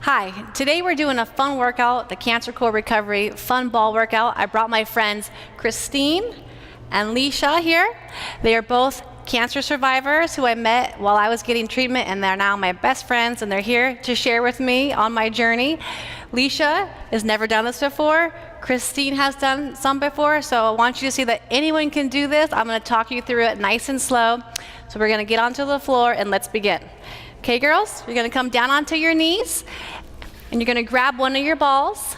Hi, today we're doing a fun workout, the Cancer Core Recovery Fun Ball Workout. I brought my friends Christine and Leisha here. They are both cancer survivors who I met while I was getting treatment, and they're now my best friends, and they're here to share with me on my journey. Leisha has never done this before. Christine has done some before, so I want you to see that anyone can do this. I'm going to talk you through it nice and slow. So we're going to get onto the floor and let's begin. Okay, girls, you're going to come down onto your knees and you're going to grab one of your balls.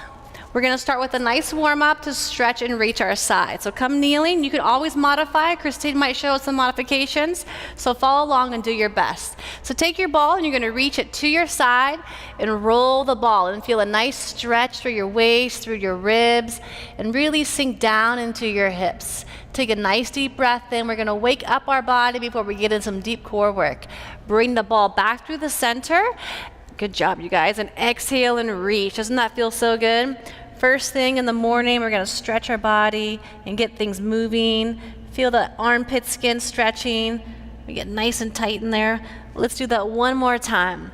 We're going to start with a nice warm-up to stretch and reach our side. So come kneeling. You can always modify. Christine might show us some modifications, so follow along and do your best. So take your ball and you're going to reach it to your side and roll the ball and feel a nice stretch through your waist, through your ribs, and really sink down into your hips. Take a nice deep breath in. We're going to wake up our body before we get in some deep core work. Bring the ball back through the center. Good job, you guys. And exhale and reach. Doesn't that feel so good? First thing in the morning, we're going to stretch our body and get things moving. Feel the armpit skin stretching. We get nice and tight in there. Let's do that one more time.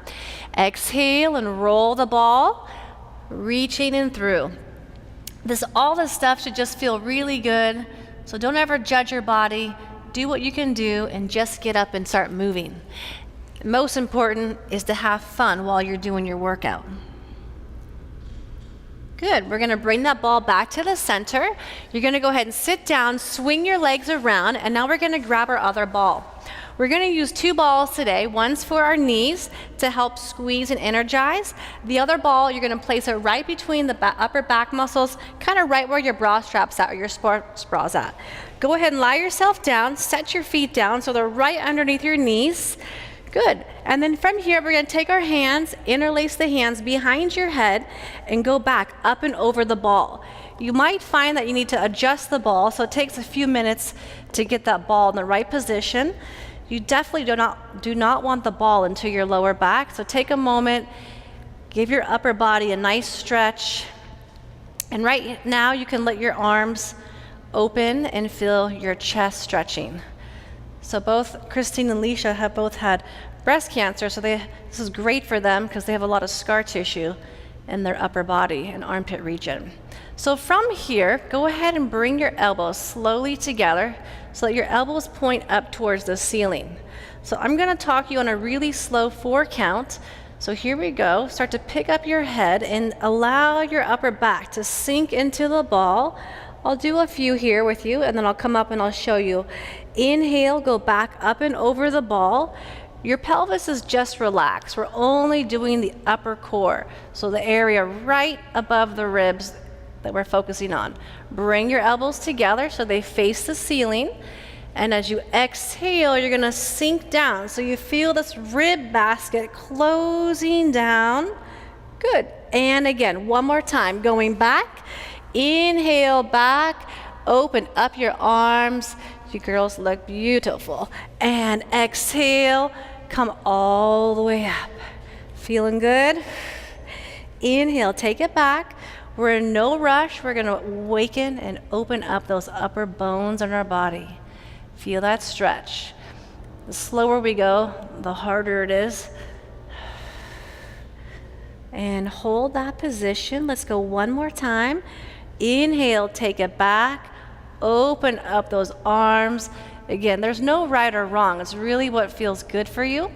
Exhale and roll the ball, reaching in through. All this stuff should just feel really good. So don't ever judge your body. Do what you can do and just get up and start moving. Most important is to have fun while you're doing your workout. Good. We're going to bring that ball back to the center. You're going to go ahead and sit down, swing your legs around, and now we're going to grab our other ball. We're going to use two balls today. One's for our knees to help squeeze and energize. The other ball, you're going to place it right between the upper back muscles, kind of right where your bra strap's at or your sports bra's at. Go ahead and lie yourself down, set your feet down so they're right underneath your knees. Good. And then from here, we're going to take our hands, interlace the hands behind your head, and go back up and over the ball. You might find that you need to adjust the ball, so it takes a few minutes to get that ball in the right position. You definitely do not want the ball into your lower back, so take a moment, give your upper body a nice stretch, and right now you can let your arms open and feel your chest stretching. So both Christine and Leisha have both had breast cancer, so this is great for them because they have a lot of scar tissue in their upper body and armpit region. So from here, go ahead and bring your elbows slowly together so that your elbows point up towards the ceiling. So I'm going to talk you on a really slow 4 count. So here we go. Start to pick up your head and allow your upper back to sink into the ball. I'll do a few here with you, and then I'll come up and I'll show you. Inhale, go back up and over the ball. Your pelvis is just relaxed. We're only doing the upper core, so the area right above the ribs that we're focusing on. Bring your elbows together so they face the ceiling, and as you exhale, you're gonna sink down. So you feel this rib basket closing down. Good. And again, one more time, going back. Inhale back, open up your arms. You girls look beautiful. And exhale, come all the way up. Feeling good? Inhale, take it back. We're in no rush. We're gonna awaken and open up those upper bones in our body. Feel that stretch. The slower we go, the harder it is. And hold that position. Let's go one more time. Inhale, take it back. Open up those arms. Again, there's no right or wrong. It's really what feels good for you.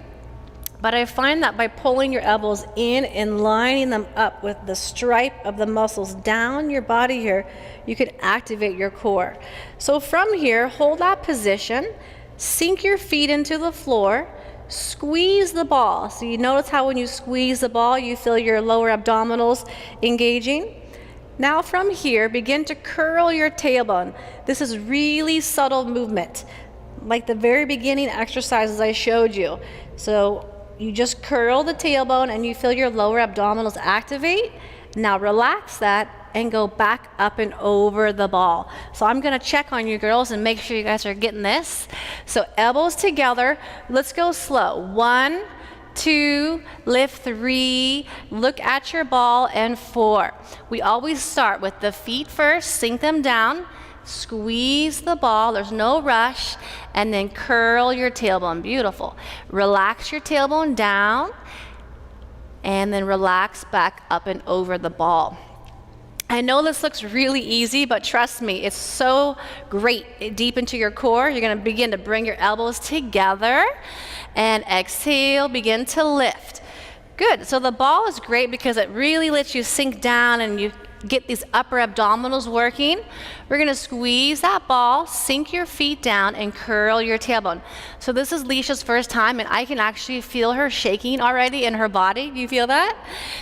But I find that by pulling your elbows in and lining them up with the stripe of the muscles down your body here, you can activate your core. So from here, hold that position. Sink your feet into the floor. Squeeze the ball. So you notice how when you squeeze the ball, you feel your lower abdominals engaging. Now from here, begin to curl your tailbone. This is really subtle movement, like the very beginning exercises I showed you. So you just curl the tailbone and you feel your lower abdominals activate. Now relax that and go back up and over the ball. So I'm gonna check on you girls and make sure you guys are getting this. So elbows together, let's go slow. 1, 2, lift 3, look at your ball, and 4. We always start with the feet first, sink them down, squeeze the ball, there's no rush, and then curl your tailbone. Beautiful. Relax your tailbone down and then relax back up and over the ball. I know this looks really easy, but trust me, it's so great. Deep into your core, you're going to begin to bring your elbows together, and exhale, begin to lift. Good. So the ball is great because it really lets you sink down and you get these upper abdominals working. We're going to squeeze that ball, sink your feet down, and curl your tailbone. So this is Leisha's first time, and I can actually feel her shaking already in her body. Do you feel that?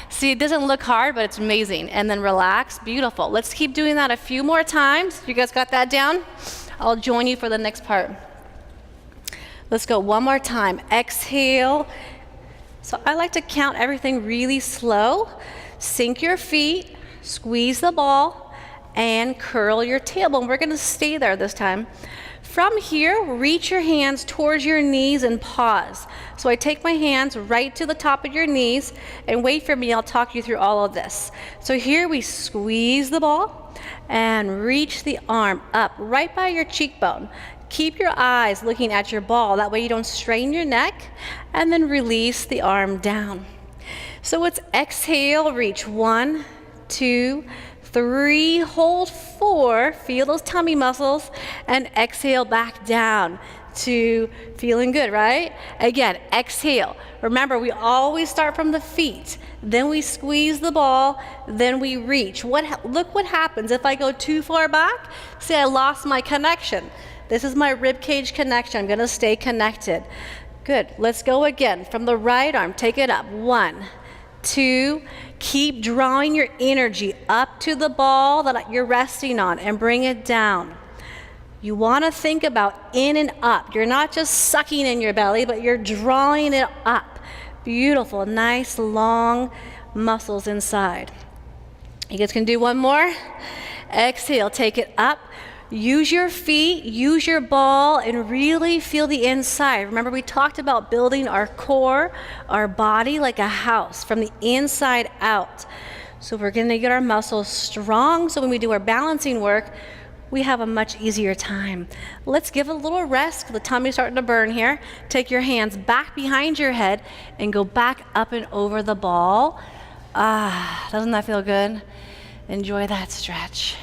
See, it doesn't look hard, but it's amazing. And then relax. Beautiful. Let's keep doing that a few more times. You guys got that down? I'll join you for the next part. Let's go one more time. Exhale. So I like to count everything really slow. Sink your feet. Squeeze the ball and curl your tailbone. We're going to stay there this time. From here, reach your hands towards your knees and pause. So I take my hands right to the top of your knees and wait for me. I'll talk you through all of this. So here we squeeze the ball and reach the arm up right by your cheekbone. Keep your eyes looking at your ball. That way you don't strain your neck. And then release the arm down. So it's exhale, reach 1, 2, 3, hold 4, feel those tummy muscles, and exhale back down to feeling good, right? Again, exhale. Remember, we always start from the feet, then we squeeze the ball, then we reach. Look what happens if I go too far back. Say I lost my connection. This is my rib cage connection. I'm gonna stay connected. Good, let's go again. From the right arm, take it up. 1, 2, keep drawing your energy up to the ball that you're resting on and bring it down. You want to think about in and up. You're not just sucking in your belly, but you're drawing it up. Beautiful, nice, long muscles inside. You guys can do one more. Exhale, take it up. Use your feet, use your ball, and really feel the inside. Remember, we talked about building our core, our body like a house from the inside out. So we're going to get our muscles strong so when we do our balancing work, we have a much easier time. Let's give a little rest. The tummy's starting to burn here. Take your hands back behind your head and go back up and over the ball. Doesn't that feel good? Enjoy that stretch.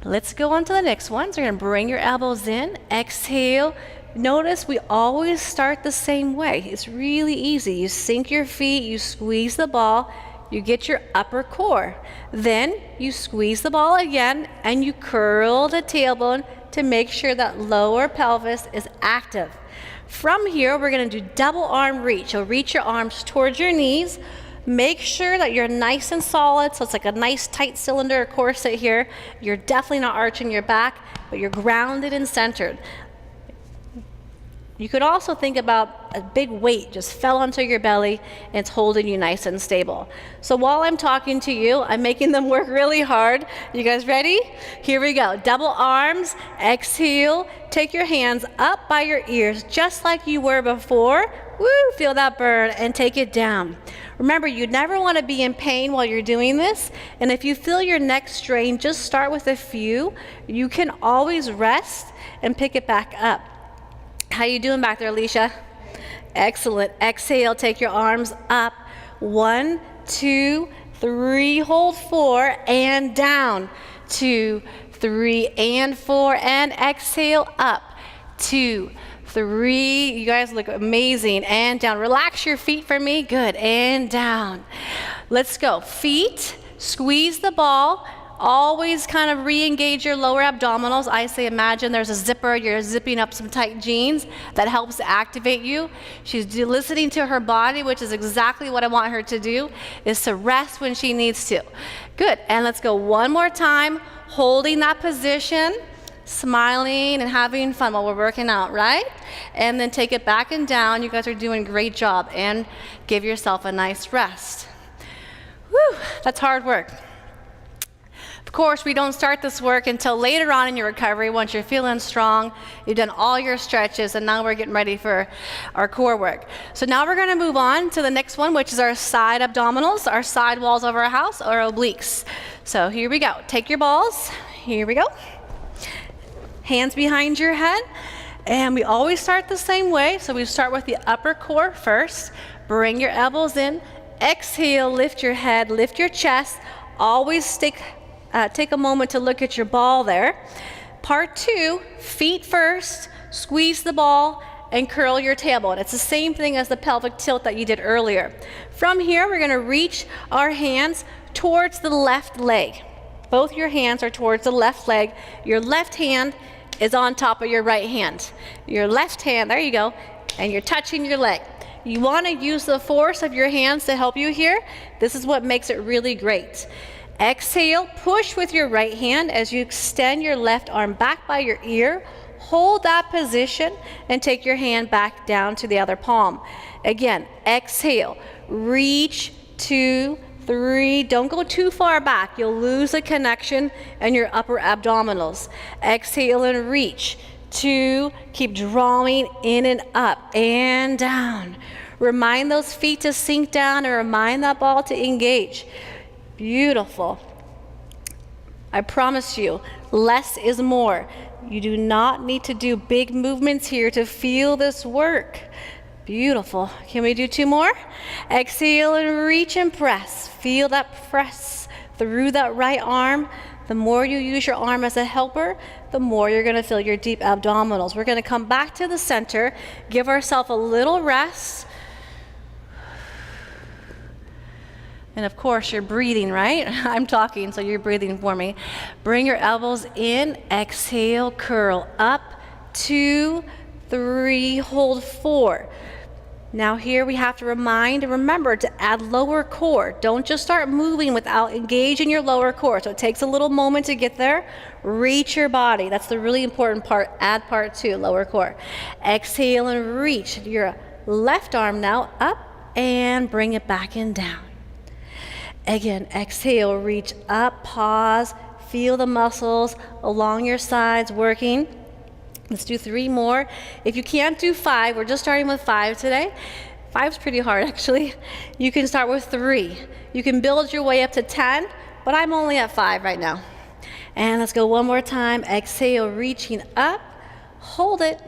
Let's go on to the next one. So you're going to bring your elbows in, exhale. Notice we always start the same way. It's really easy. You sink your feet, you squeeze the ball, you get your upper core. Then you squeeze the ball again and you curl the tailbone to make sure that lower pelvis is active. From here, we're going to do double arm reach. So reach your arms towards your knees. Make sure that you're nice and solid, so it's like a nice tight cylinder or corset here. You're definitely not arching your back, but you're grounded and centered. You could also think about a big weight just fell onto your belly and it's holding you nice and stable. So while I'm talking to you, I'm making them work really hard. You guys ready? Here we go. Double arms, exhale. Take your hands up by your ears just like you were before. Woo, feel that burn and take it down. Remember, you never want to be in pain while you're doing this. And if you feel your neck strain, just start with a few. You can always rest and pick it back up. How you doing back there, Alicia? Excellent. Exhale, take your arms up. 1, 2, 3, hold 4, and down. 2, 3, and 4, and exhale up. 2, 3, you guys look amazing, and down. Relax your feet for me. Good, and down. Let's go. Feet, squeeze the ball. Always kind of re-engage your lower abdominals. I say imagine there's a zipper, you're zipping up some tight jeans. That helps activate you. She's listening to her body, which is exactly what I want her to do, is to rest when she needs to. Good, and let's go one more time, holding that position, smiling and having fun while we're working out, right? And then take it back and down. You guys are doing a great job, and give yourself a nice rest. Whew, that's hard work. Of course, we don't start this work until later on in your recovery, once you're feeling strong, you've done all your stretches, and now we're getting ready for our core work. So now we're going to move on to the next one, which is our side abdominals, our side walls of our house, or obliques. So here we go. Take your balls. Here we go. Hands behind your head. And we always start the same way. So we start with the upper core first. Bring your elbows in. Exhale, lift your head, lift your chest. Always take a moment to look at your ball there. Part 2, feet first, squeeze the ball, and curl your tailbone. It's the same thing as the pelvic tilt that you did earlier. From here, we're gonna reach our hands towards the left leg. Both your hands are towards the left leg. Your left hand is on top of your right hand. Your left hand, there you go, and you're touching your leg. You wanna use the force of your hands to help you here. This is what makes it really great. Exhale, push with your right hand as you extend your left arm back by your ear. Hold that position and take your hand back down to the other palm. Again, exhale, reach, 2, 3. Don't go too far back. You'll lose the connection in your upper abdominals. Exhale and reach, 2. Keep drawing in and up and down. Remind those feet to sink down and remind that ball to engage. Beautiful. I promise you, less is more. You do not need to do big movements here to feel this work. Beautiful. Can we do 2 more? Exhale and reach and press. Feel that press through that right arm. The more you use your arm as a helper, the more you're going to feel your deep abdominals. We're going to come back to the center, give ourselves a little rest. And of course, you're breathing, right? I'm talking, so you're breathing for me. Bring your elbows in, exhale, curl up, 2, 3, hold 4. Now here we have to remind and remember to add lower core. Don't just start moving without engaging your lower core. So it takes a little moment to get there. Reach your body. That's the really important part. Add part 2, lower core. Exhale and reach your left arm now up and bring it back and down. Again, exhale, reach up, pause, feel the muscles along your sides working. Let's do 3 more. If you can't do 5, we're just starting with 5 today. 5's pretty hard, actually. You can start with 3. You can build your way up to 10, but I'm only at 5 right now. And let's go one more time. Exhale, reaching up, hold it,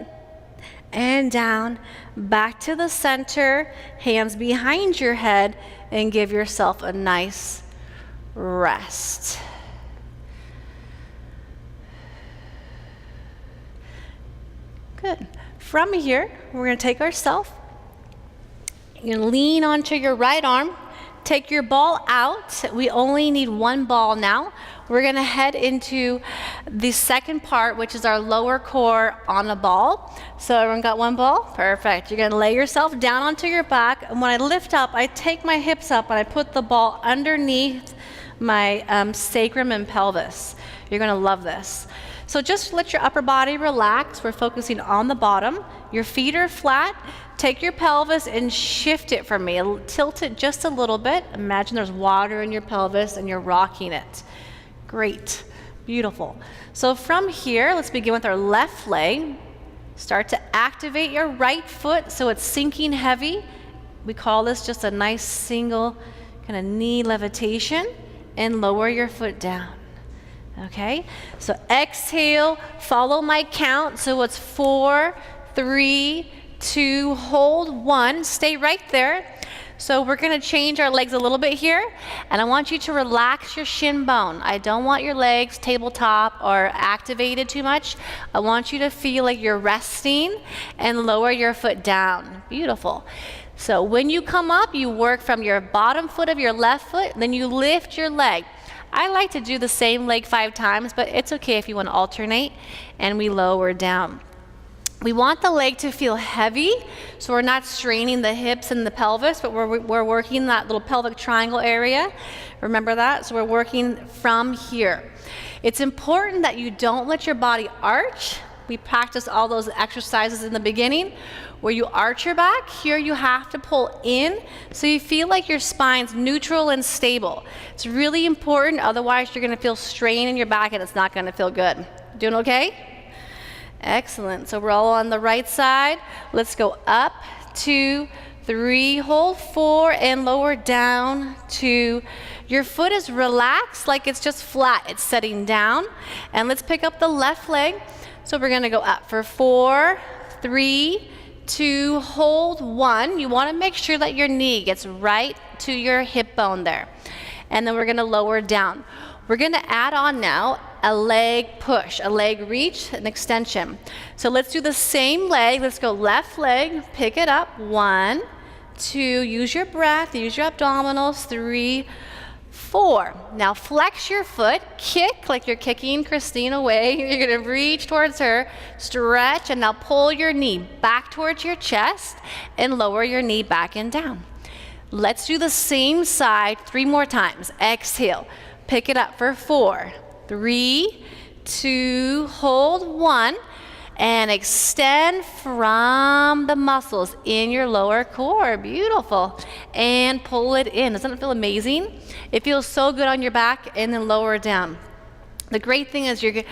and down, back to the center, hands behind your head, and give yourself a nice rest. Good. From here, we're going to take ourselves, you're going to lean onto your right arm, take your ball out. We only need 1 ball now. We're going to head into the second part, which is our lower core on a ball. So everyone got 1 ball? Perfect. You're going to lay yourself down onto your back, and when I lift up, I take my hips up and I put the ball underneath my sacrum and pelvis. You're going to love this. So just let your upper body relax. We're focusing on the bottom. Your feet are flat. Take your pelvis and shift it for me. Tilt it just a little bit. Imagine there's water in your pelvis and you're rocking it. Great. Beautiful. So from here, let's begin with our left leg. Start to activate your right foot so it's sinking heavy. We call this just a nice single kind of knee levitation, and lower your foot down. Okay, so exhale, follow my count. So it's 4, 3, 2, hold 1. Stay right there. So we're going to change our legs a little bit here, and I want you to relax your shin bone. I don't want your legs tabletop or activated too much. I want you to feel like you're resting and lower your foot down. Beautiful. So when you come up, you work from your bottom foot of your left foot, then you lift your leg. I like to do the same leg 5 times, but it's okay if you want to alternate, and we lower down. We want the leg to feel heavy, so we're not straining the hips and the pelvis, but we're working that little pelvic triangle area. Remember that? So we're working from here. It's important that you don't let your body arch. We practiced all those exercises in the beginning where you arch your back. Here you have to pull in so you feel like your spine's neutral and stable. It's really important, otherwise you're going to feel strain in your back and it's not going to feel good. Doing okay? Excellent. So we're all on the right side. Let's go up, 2, 3, hold 4, and lower down 2. Your foot is relaxed like it's just flat. It's setting down. And let's pick up the left leg. So we're going to go up for 4, 3, 2, hold 1. You want to make sure that your knee gets right to your hip bone there. And then we're going to lower down. We're going to add on now a leg push, a leg reach, an extension. So let's do the same leg. Let's go left leg, pick it up. 1, 2, use your breath, use your abdominals. 3, 4. Now flex your foot, kick like you're kicking Christine away. You're going to reach towards her, stretch, and now pull your knee back towards your chest and lower your knee back and down. Let's do the same side 3 more times. Exhale. Pick it up for 4, 3, 2, hold 1, and extend from the muscles in your lower core. Beautiful. And pull it in. Doesn't it feel amazing? It feels so good on your back, and then lower it down. The great thing is you're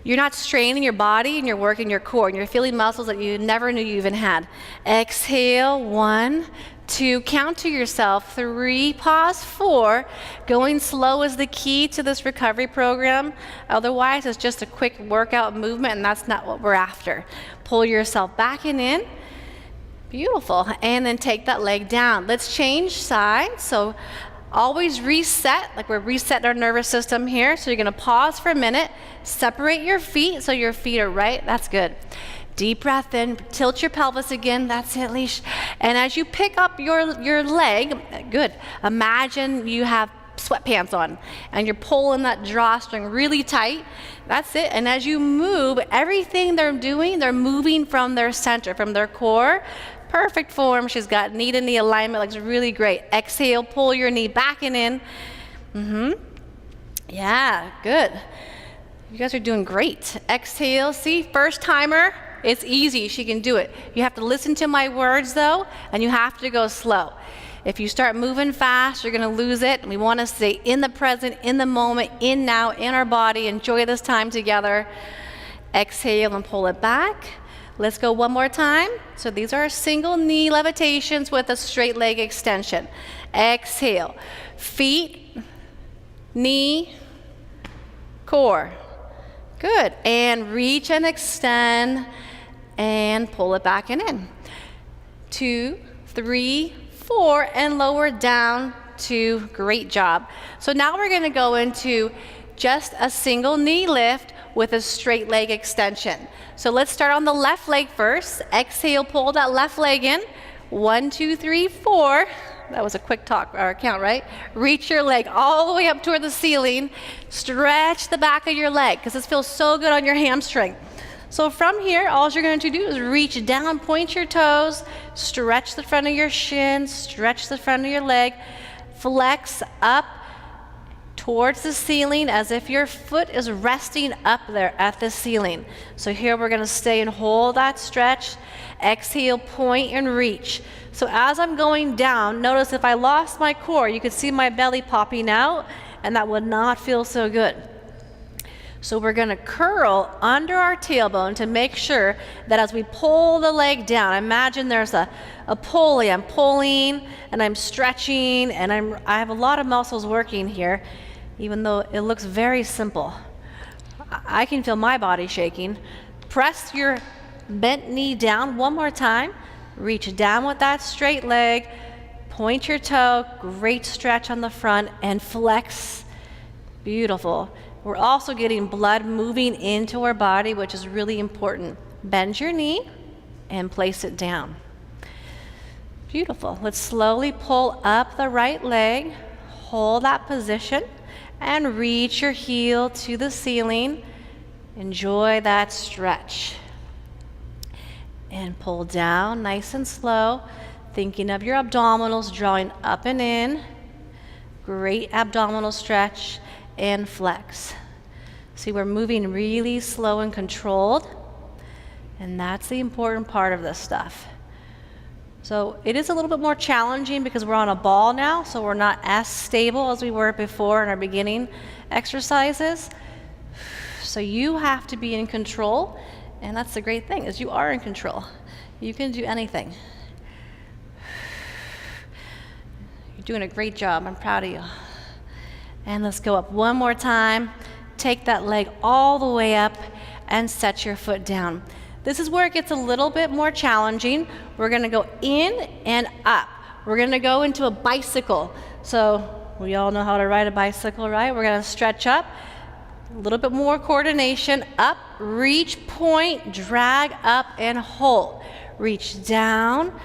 not straining your body, and you're working your core, and you're feeling muscles that you never knew you even had. Exhale. 1, 2, count to yourself. 3, pause. 4. Going slow is the key to this recovery program. Otherwise, it's just a quick workout movement, and that's not what we're after. Pull yourself back and in. Beautiful. And then take that leg down. Let's change sides. So always reset, like we're resetting our nervous system here. So you're going to pause for a minute, separate your feet so your feet are right. That's good. Deep breath in, tilt your pelvis again. That's it, Leash. And as you pick up your leg, good. Imagine you have sweatpants on and you're pulling that drawstring really tight. That's it. And as you move, everything they're doing, they're moving from their center, from their core. Perfect form. She's got knee to knee alignment, looks really great. Exhale, pull your knee back and in. Yeah, good. You guys are doing great. Exhale, see, first timer. It's easy, she can do it. You have to listen to my words though, and you have to go slow. If you start moving fast, you're gonna lose it. And we wanna stay in the present, in the moment, in now, in our body, enjoy this time together. Exhale and pull it back. Let's go one more time. So these are single knee levitations with a straight leg extension. Exhale, feet, knee, core. Good, and reach and extend and pull it back and in. 2, 3, 4, and lower down. 2, great job. So now we're gonna go into just a single knee lift with a straight leg extension. So let's start on the left leg first. Exhale, pull that left leg in. 1, 2, 3, 4. That was a quick count, right? Reach your leg all the way up toward the ceiling. Stretch the back of your leg because this feels so good on your hamstring. So from here, all you're going to do is reach down, point your toes, stretch the front of your shin, stretch the front of your leg, flex up towards the ceiling as if your foot is resting up there at the ceiling. So here we're going to stay and hold that stretch. Exhale, point and reach. So as I'm going down, notice if I lost my core, you could see my belly popping out, and that would not feel so good. So we're going to curl under our tailbone to make sure that as we pull the leg down, imagine there's a pulley. I'm pulling and I'm stretching, and I have a lot of muscles working here, even though it looks very simple. I can feel my body shaking. Press your bent knee down one more time. Reach down with that straight leg. Point your toe. Great stretch on the front and flex. Beautiful. We're also getting blood moving into our body, which is really important. Bend your knee and place it down. Beautiful. Let's slowly pull up the right leg. Hold that position and reach your heel to the ceiling. Enjoy that stretch. And pull down nice and slow, thinking of your abdominals, drawing up and in. Great abdominal stretch and flex. See, we're moving really slow and controlled, and that's the important part of this stuff. So it is a little bit more challenging because we're on a ball now, so we're not as stable as we were before in our beginning exercises. So you have to be in control, and that's the great thing, is you are in control. You can do anything. You're doing a great job. I'm proud of you. And let's go up one more time. Take that leg all the way up and set your foot down. This is where it gets a little bit more challenging. We're gonna go in and up. We're gonna go into a bicycle. So we all know how to ride a bicycle, right? We're gonna stretch up, a little bit more coordination, up, reach, point, drag up and hold. Reach down.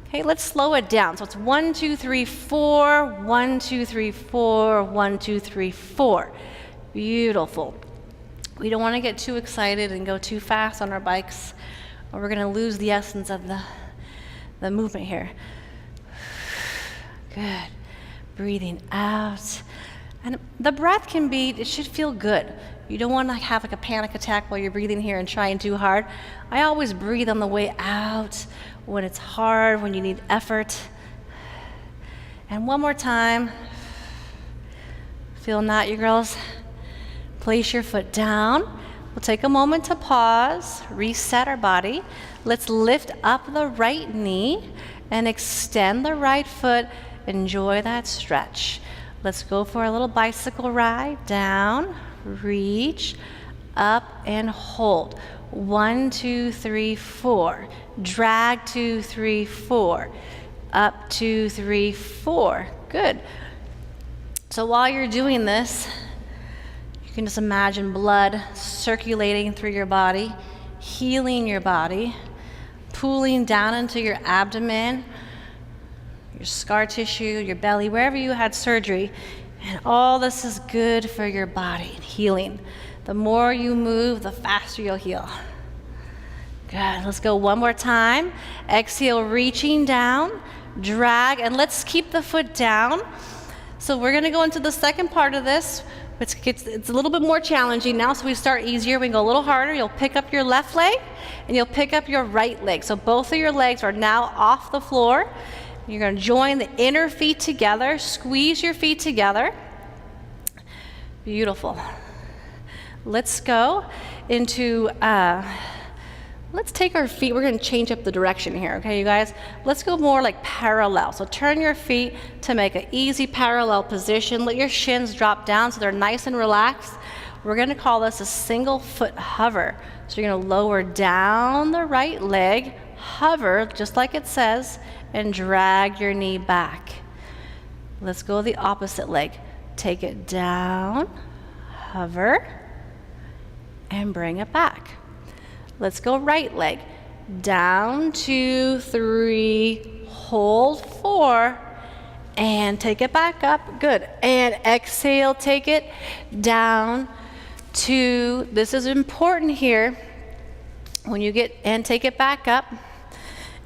Okay, let's slow it down. So it's 1, 2, 3, 4, 1, 2, 3, 4, 1, 2, 3, 4. Beautiful. We don't want to get too excited and go too fast on our bikes, or we're going to lose the essence of the movement here. Good. Breathing out. And the breath it should feel good. You don't want to have like a panic attack while you're breathing here and trying too hard. I always breathe on the way out when it's hard, when you need effort. And one more time. Feel that, you girls? Place your foot down. We'll take a moment to pause, reset our body. Let's lift up the right knee and extend the right foot. Enjoy that stretch. Let's go for a little bicycle ride. Down, reach, up, and hold. 1, 2, 3, 4. Drag 2, 3, 4. Up 2, 3, 4. Good. So while you're doing this, you can just imagine blood circulating through your body, healing your body, pooling down into your abdomen, your scar tissue, your belly, wherever you had surgery. And all this is good for your body and healing. The more you move, the faster you'll heal. Good. Let's go one more time. Exhale, reaching down, drag, and let's keep the foot down. So we're going to go into the second part of this. It's a little bit more challenging now, so we start easier. We go a little harder. You'll pick up your left leg, and you'll pick up your right leg. So both of your legs are now off the floor. You're going to join the inner feet together. Squeeze your feet together. Beautiful. Let's go into, let's take our feet. We're going to change up the direction here, okay, you guys? Let's go more like parallel. So turn your feet to make an easy parallel position. Let your shins drop down so they're nice and relaxed. We're going to call this a single foot hover. So you're going to lower down the right leg, hover just like it says, and drag your knee back. Let's go the opposite leg. Take it down, hover, and bring it back. Let's go right leg. Down, 2, 3, hold, 4, and take it back up. Good. And exhale, take it down, 2. This is important here. When you get, and take it back up.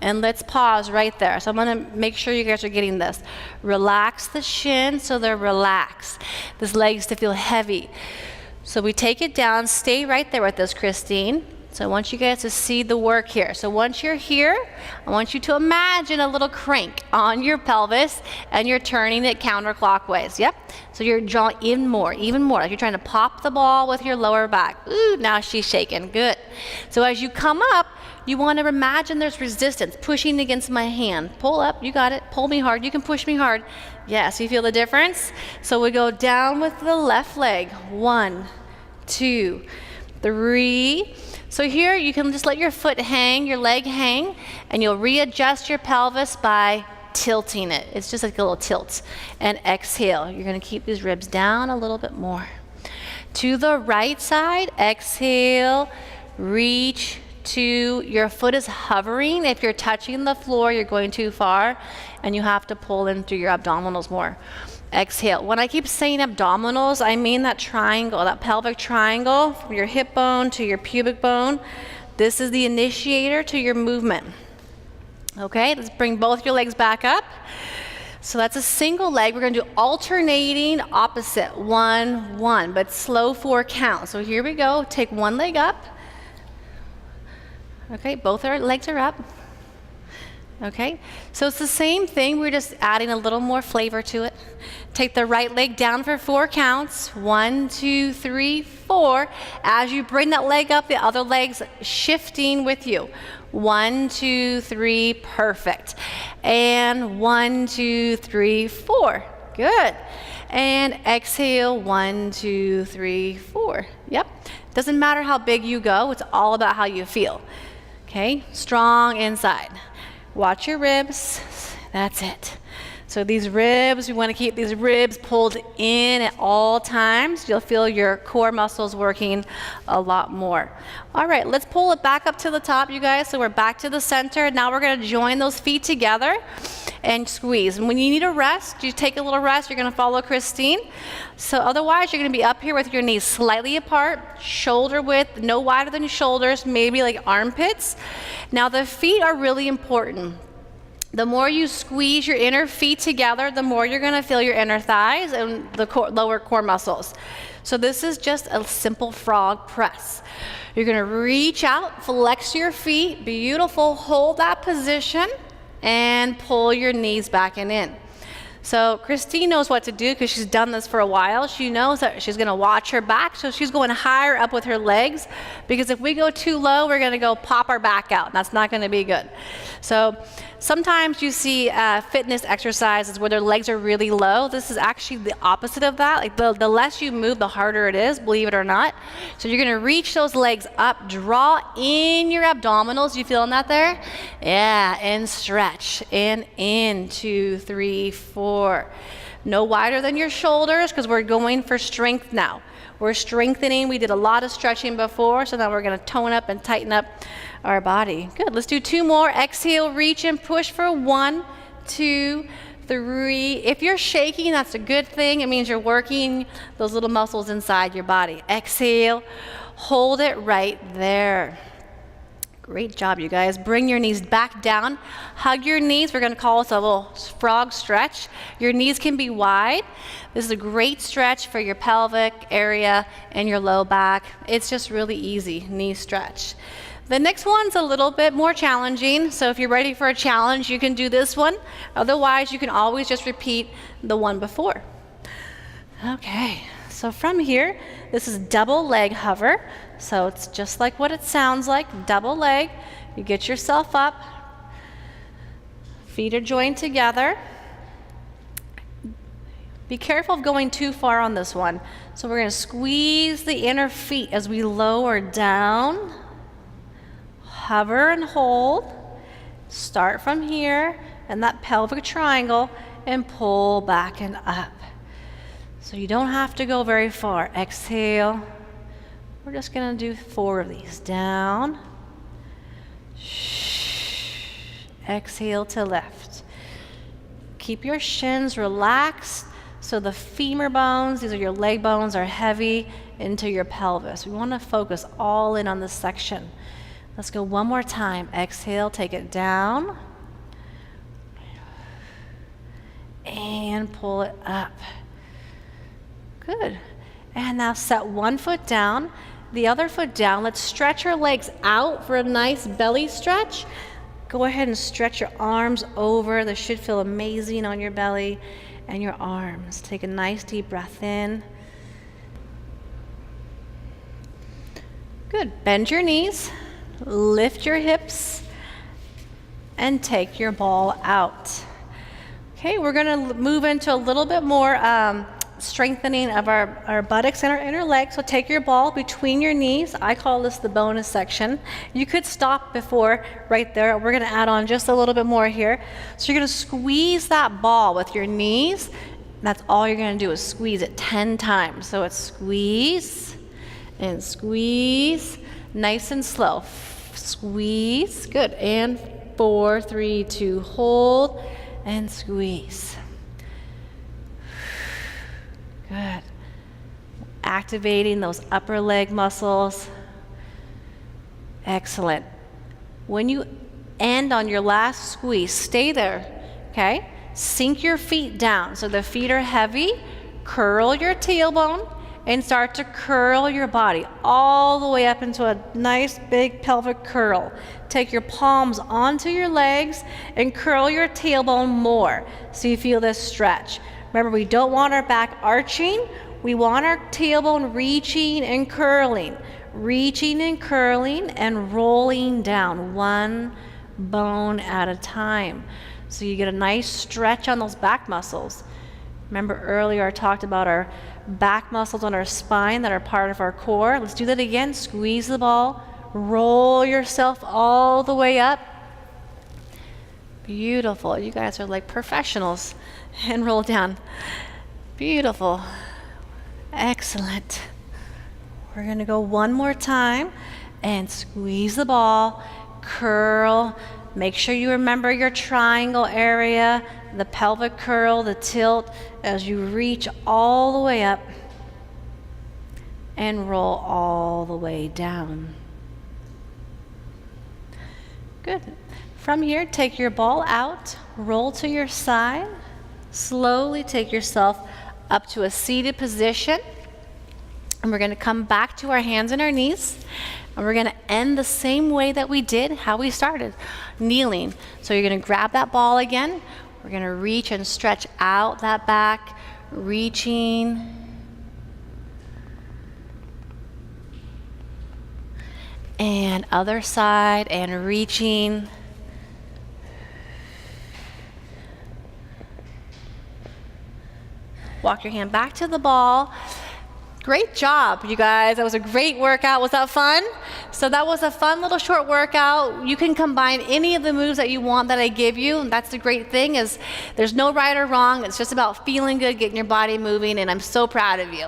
And let's pause right there. So I'm going to make sure you guys are getting this. Relax the shins so they're relaxed. This leg is to feel heavy. So we take it down. Stay right there with us, Christine. So I want you guys to see the work here. So once you're here, I want you to imagine a little crank on your pelvis, and you're turning it counterclockwise. Yep. So you're drawing even more. Like you're trying to pop the ball with your lower back. Ooh, now she's shaking. Good. So as you come up, you want to imagine there's resistance, pushing against my hand. Pull up, you got it. Pull me hard, you can push me hard. Yes, you feel the difference? So we go down with the left leg. 1, 2, 3. So here you can just let your foot hang, your leg hang, and you'll readjust your pelvis by tilting it. It's just like a little tilt. And exhale. You're going to keep these ribs down a little bit more. To the right side, exhale, reach to your foot is hovering. If you're touching the floor, you're going too far, and you have to pull in through your abdominals more. Exhale. When I keep saying abdominals, I mean that triangle, that pelvic triangle from your hip bone to your pubic bone. This is the initiator to your movement. Okay, let's bring both your legs back up. So that's a single leg. We're going to do alternating opposite. 1, 1, but slow 4 count. So here we go. Take one leg up. Okay, both our legs are up. Okay, so it's the same thing. We're just adding a little more flavor to it. Take the right leg down for 4 counts. 1, 2, 3, 4. As you bring that leg up, the other leg's shifting with you. 1, 2, 3, perfect. And 1, 2, 3, 4. Good. And exhale, 1, 2, 3, 4. Yep. Doesn't matter how big you go, it's all about how you feel. Okay, strong inside. Watch your ribs. That's it. So these ribs, we want to keep these ribs pulled in at all times. You'll feel your core muscles working a lot more. All right, let's pull it back up to the top, you guys. So we're back to the center. Now we're going to join those feet together and squeeze. And when you need a rest, you take a little rest. You're going to follow Christine. So otherwise, you're going to be up here with your knees slightly apart, shoulder width, no wider than your shoulders, maybe like armpits. Now the feet are really important. The more you squeeze your inner feet together, the more you're going to feel your inner thighs and the lower core muscles. So this is just a simple frog press. You're going to reach out, flex your feet, beautiful, hold that position, and pull your knees back and in. So Christine knows what to do because she's done this for a while. She knows that she's going to watch her back, so she's going higher up with her legs, because if we go too low, we're going to go pop our back out. That's not going to be good. So sometimes you see fitness exercises where their legs are really low. This is actually the opposite of that. Like the less you move, the harder it is, believe it or not. So you're going to reach those legs up, draw in your abdominals. You feeling that there? Yeah, and stretch. And in, 2, 3, 4. No wider than your shoulders, because we're going for strength now. We're strengthening. We did a lot of stretching before, so now we're going to tone up and tighten up our body. Good. Let's do 2 more. Exhale, reach and push for 1, 2, 3. If you're shaking, that's a good thing. It means you're working those little muscles inside your body. Exhale, hold it right there. Great job, you guys. Bring your knees back down. Hug your knees. We're going to call this a little frog stretch. Your knees can be wide. This is a great stretch for your pelvic area and your low back. It's just really easy, knee stretch. The next one's a little bit more challenging. So if you're ready for a challenge, you can do this one. Otherwise, you can always just repeat the one before. Okay. So from here, this is double leg hover. So it's just like what it sounds like, double leg. You get yourself up, feet are joined together. Be careful of going too far on this one. So we're going to squeeze the inner feet as we lower down, hover and hold. Start from here and that pelvic triangle and pull back and up. So you don't have to go very far. Exhale. We're just going to do 4 of these. Down. Exhale to lift. Keep your shins relaxed so the femur bones, these are your leg bones, are heavy into your pelvis. We want to focus all in on this section. Let's go one more time. Exhale, take it down. And pull it up. Good. And now set one foot down, the other foot down. Let's stretch our legs out for a nice belly stretch. Go ahead and stretch your arms over. This should feel amazing on your belly and your arms. Take a nice deep breath in. Good. Bend your knees, lift your hips, and take your ball out. Okay, we're going to move into a little bit more strengthening of our buttocks and our inner legs. So take your ball between your knees. I call this the bonus section. You could stop before right there. We're going to add on just a little bit more here. So you're going to squeeze that ball with your knees. That's all you're going to do is squeeze it 10 times. So it's squeeze and squeeze, nice and slow. Squeeze, good. And 4, 3, 2, hold and squeeze. Good. Activating those upper leg muscles. Excellent. When you end on your last squeeze, stay there, okay? Sink your feet down so the feet are heavy. Curl your tailbone and start to curl your body all the way up into a nice big pelvic curl. Take your palms onto your legs and curl your tailbone more so you feel this stretch. Remember, we don't want our back arching. We want our tailbone reaching and curling and rolling down one bone at a time. So you get a nice stretch on those back muscles. Remember earlier I talked about our back muscles on our spine that are part of our core. Let's do that again. Squeeze the ball. Roll yourself all the way up. Beautiful. You guys are like professionals. And roll down. Beautiful. Excellent. We're going to go one more time and squeeze the ball, curl. Make sure you remember your triangle area, the pelvic curl, the tilt, as you reach all the way up and roll all the way down. Good. From here, take your ball out, roll to your side, slowly take yourself up to a seated position. And we're going to come back to our hands and our knees. And we're going to end the same way that we did, how we started, kneeling. So you're going to grab that ball again. We're going to reach and stretch out that back, reaching. And other side, and reaching. Walk your hand back to the ball. Great job, you guys. That was a great workout. Was that fun? So that was a fun little short workout. You can combine any of the moves that you want that I give you. And that's the great thing, is there's no right or wrong. It's just about feeling good, getting your body moving, and I'm so proud of you.